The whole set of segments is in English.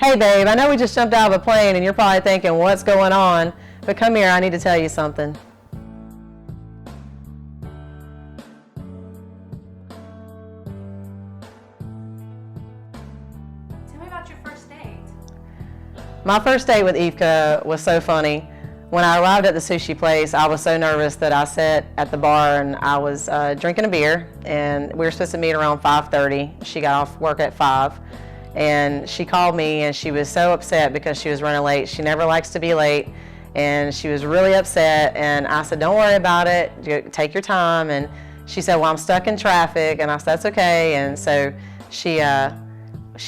Hey babe, I know we just jumped out of a plane and you're probably thinking, what's going on? But come here, I need to tell you something. Tell me about your first date. My first date with Yvka was so funny. When I arrived at the sushi place, I was so nervous that I sat at the bar and I was drinking a beer, and we were supposed to meet around 5:30. She got off work at 5, and she called me and she was so upset because she was running late. She never likes to be late, and she was really upset, and I said, don't worry about it, take your time. And she said, well, I'm stuck in traffic, and I said, that's okay. And so she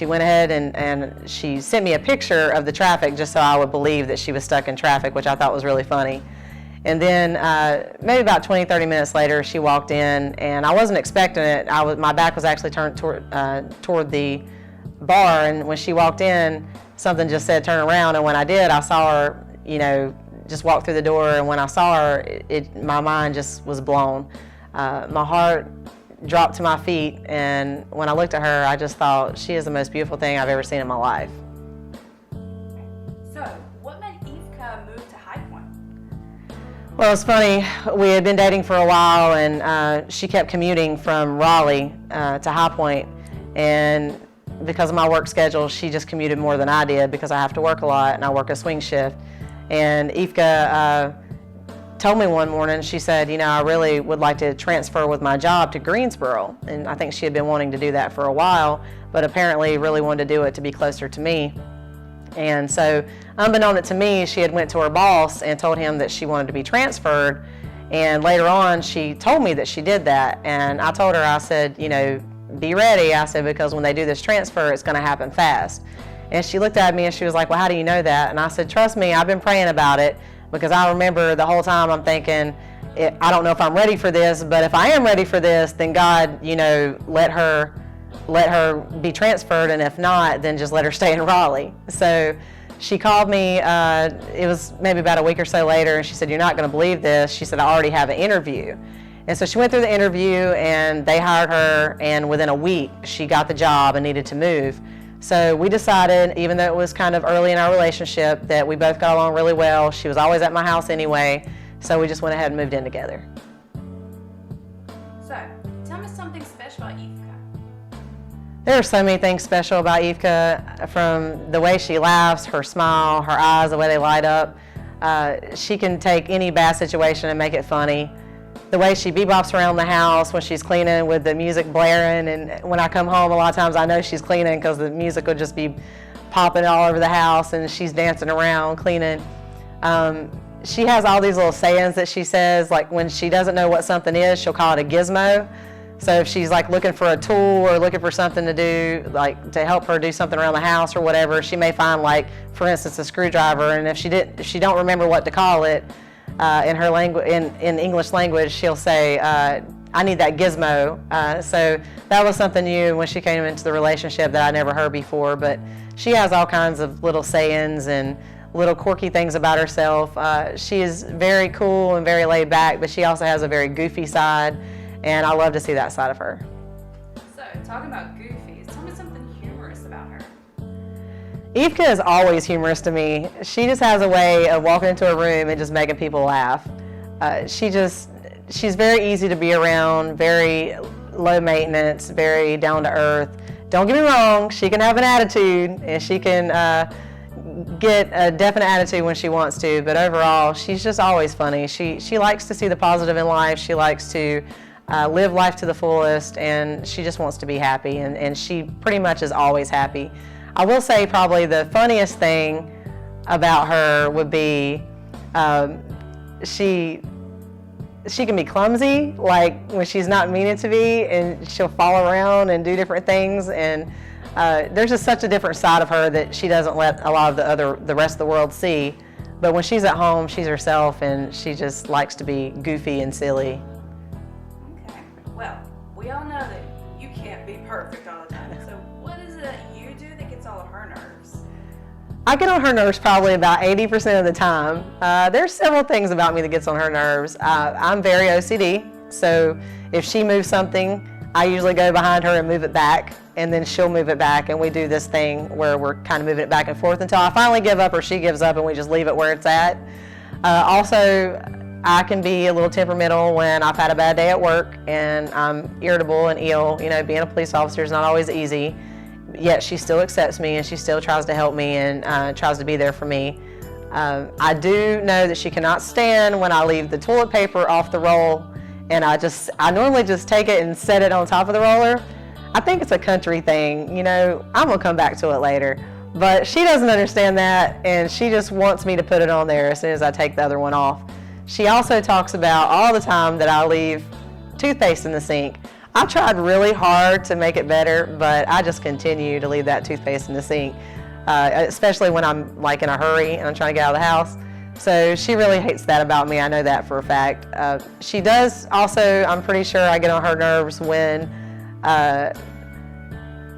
went ahead and she sent me a picture of the traffic just so I would believe that she was stuck in traffic, which I thought was really funny. And then maybe about 20, 30 minutes later, she walked in, and I wasn't expecting it. My back was actually turned toward the bar, and when she walked in, something just said turn around, and when I did, I saw her, just walk through the door, and when I saw her, my mind just was blown. My heart dropped to my feet, and when I looked at her, I just thought, she is the most beautiful thing I've ever seen in my life. So, what made Yvka move to High Point? Well, it's funny, we had been dating for a while, and she kept commuting from Raleigh to High Point, and because of my work schedule, she just commuted more than I did because I have to work a lot, and I work a swing shift. And Yvka told me one morning, she said, I really would like to transfer with my job to Greensboro. And I think she had been wanting to do that for a while, but apparently really wanted to do it to be closer to me. And so, unbeknownst to me, she had went to her boss and told him that she wanted to be transferred. And later on, she told me that she did that. And I told her, I said, be ready. I said, because when they do this transfer, it's going to happen fast. And she looked at me and she was like, well, how do you know that? And I said, trust me, I've been praying about it, because I remember the whole time I'm thinking, I don't know if I'm ready for this, but if I am ready for this, then God, let her be transferred, and if not, then just let her stay in Raleigh. So she called me, it was maybe about a week or so later, and she said, you're not going to believe this. She said, I already have an interview. And so she went through the interview, and they hired her, and within a week, she got the job and needed to move. So we decided, even though it was kind of early in our relationship, that we both got along really well. She was always at my house anyway, so we just went ahead and moved in together. So, tell me something special about Yvka. There are so many things special about Yvka, from the way she laughs, her smile, her eyes, the way they light up. She can take any bad situation and make it funny. The way she bebops around the house when she's cleaning with the music blaring, and when I come home, a lot of times I know she's cleaning because the music will just be popping all over the house and she's dancing around cleaning. She has all these little sayings that she says, like when she doesn't know what something is, she'll call it a gizmo. So if she's like looking for a tool or looking for something to do, like to help her do something around the house or whatever, she may find, like, for instance, a screwdriver, and if she don't remember what to call it, in her language, in English language, she'll say, I need that gizmo. So that was something new when she came into the relationship that I never heard before, but she has all kinds of little sayings and little quirky things about herself. She is very cool and very laid back, but she also has a very goofy side, and I love to see that side of her. So, talking about goofies, tell me something humorous about her. Yvka is always humorous to me. She just has a way of walking into a room and just making people laugh. She's very easy to be around, very low maintenance, very down to earth. Don't get me wrong, she can have an attitude, and she can get a definite attitude when she wants to, but overall, she's just always funny. She likes to see the positive in life. She likes to live life to the fullest, and she just wants to be happy, and she pretty much is always happy. I will say probably the funniest thing about her would be she can be clumsy, like when she's not meaning to be, and she'll fall around and do different things, and there's just such a different side of her that she doesn't let a lot of the rest of the world see. But when she's at home, she's herself, and she just likes to be goofy and silly. Okay, well, we all know that you can't be perfect all the time, so what is it that you do that gets all of her nerves? I get on her nerves probably about 80% of the time. There's several things about me that gets on her nerves. I'm very OCD, so if she moves something, I usually go behind her and move it back. and then she'll move it back, and we do this thing where we're kind of moving it back and forth until I finally give up or she gives up and we just leave it where it's at. Also, I can be a little temperamental when I've had a bad day at work and I'm irritable and ill. You know, being a police officer is not always easy, yet she still accepts me and she still tries to help me and tries to be there for me. I do know that she cannot stand when I leave the toilet paper off the roll, and I normally just take it and set it on top of the roller. I think it's a country thing, you know, I'm gonna come back to it later. But she doesn't understand that, and she just wants me to put it on there as soon as I take the other one off. She also talks about all the time that I leave toothpaste in the sink. I've tried really hard to make it better, but I just continue to leave that toothpaste in the sink, especially when I'm like in a hurry and I'm trying to get out of the house. So she really hates that about me. I know that for a fact. She does also, I'm pretty sure I get on her nerves when a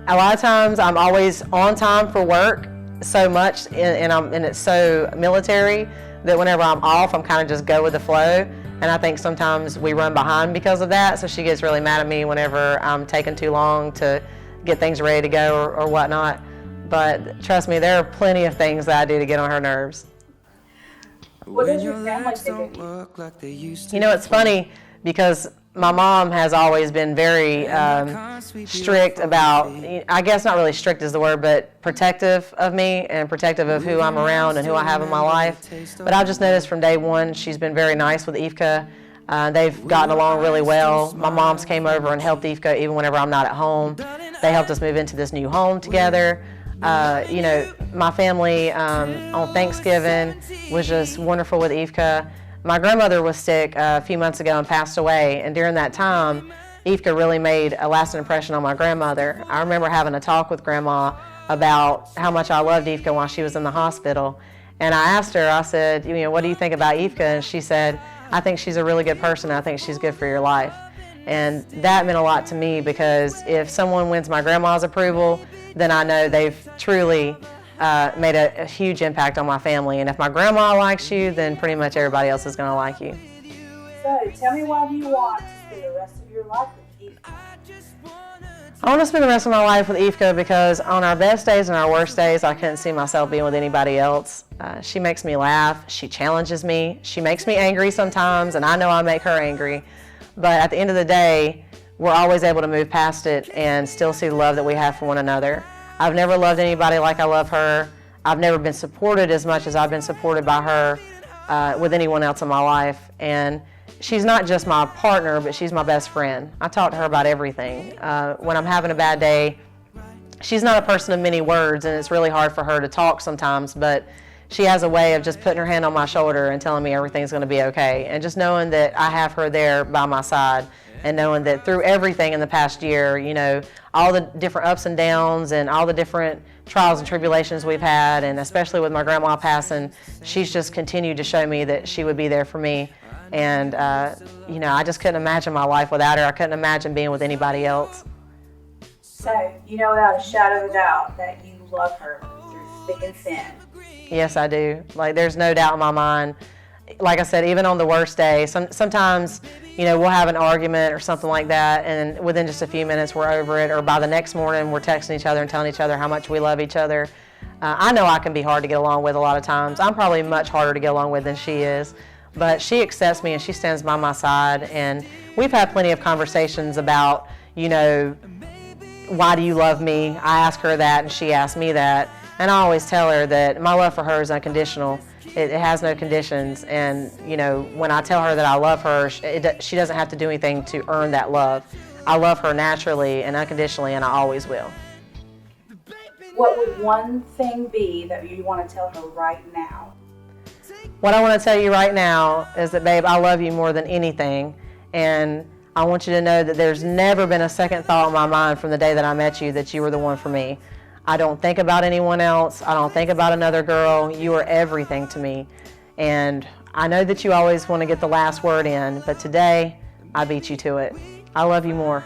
lot of times I'm always on time for work so much, and it's so military that whenever I'm off, I'm kind of just go with the flow. And I think sometimes we run behind because of that, so she gets really mad at me whenever I'm taking too long to get things ready to go or whatnot. But trust me, there are plenty of things that I do to get on her nerves. What does your family think of you? You know, it's funny because my mom has always been very strict about, I guess not really strict is the word, but protective of me and protective of who I'm around and who I have in my life. But I've just noticed from day one, she's been very nice with Yvka. They've gotten along really well. My mom's came over and helped Yvka even whenever I'm not at home. They helped us move into this new home together. You know, my family on Thanksgiving was just wonderful with Yvka. My grandmother was sick a few months ago and passed away, and during that time, Yvka really made a lasting impression on my grandmother. I remember having a talk with Grandma about how much I loved Yvka while she was in the hospital, and I asked her, I said, you know, what do you think about Yvka? And she said, I think she's a really good person. I think she's good for your life. And that meant a lot to me, because if someone wins my grandma's approval, then I know they've truly made a huge impact on my family. And if my grandma likes you, then pretty much everybody else is going to like you. So, tell me why do you want to spend the rest of your life with Yvka? I want to spend the rest of my life with Yvka because on our best days and our worst days, I couldn't see myself being with anybody else. She makes me laugh. She challenges me. She makes me angry sometimes, and I know I make her angry. But at the end of the day, we're always able to move past it and still see the love that we have for one another. I've never loved anybody like I love her. I've never been supported as much as I've been supported by her with anyone else in my life. And she's not just my partner, but she's my best friend. I talk to her about everything. When I'm having a bad day, she's not a person of many words, and it's really hard for her to talk sometimes, but she has a way of just putting her hand on my shoulder and telling me everything's going to be okay. And just knowing that I have her there by my side, and knowing that through everything in the past year, you know, all the different ups and downs and all the different trials and tribulations we've had, and especially with my grandma passing, she's just continued to show me that she would be there for me. And, you know, I just couldn't imagine my life without her. I couldn't imagine being with anybody else. So, you know without a shadow of a doubt that you love her through thick and thin. Yes, I do. Like, there's no doubt in my mind. Like I said, even on the worst day, sometimes, you know, we'll have an argument or something like that, and within just a few minutes we're over it, or by the next morning we're texting each other and telling each other how much we love each other. I know I can be hard to get along with a lot of times. I'm probably much harder to get along with than she is, but she accepts me and she stands by my side, and we've had plenty of conversations about, you know, why do you love me? I ask her that and she asks me that, and I always tell her that my love for her is unconditional. It has no conditions, and you know, when I tell her that I love her, she doesn't have to do anything to earn that love. I love her naturally and unconditionally, and I always will. What would one thing be that you want to tell her right now? What I want to tell you right now is that, babe, I love you more than anything, and I want you to know that there's never been a second thought in my mind from the day that I met you that you were the one for me. I don't think about anyone else. I don't think about another girl. You are everything to me. And I know that you always want to get the last word in, but today I beat you to it. I love you more.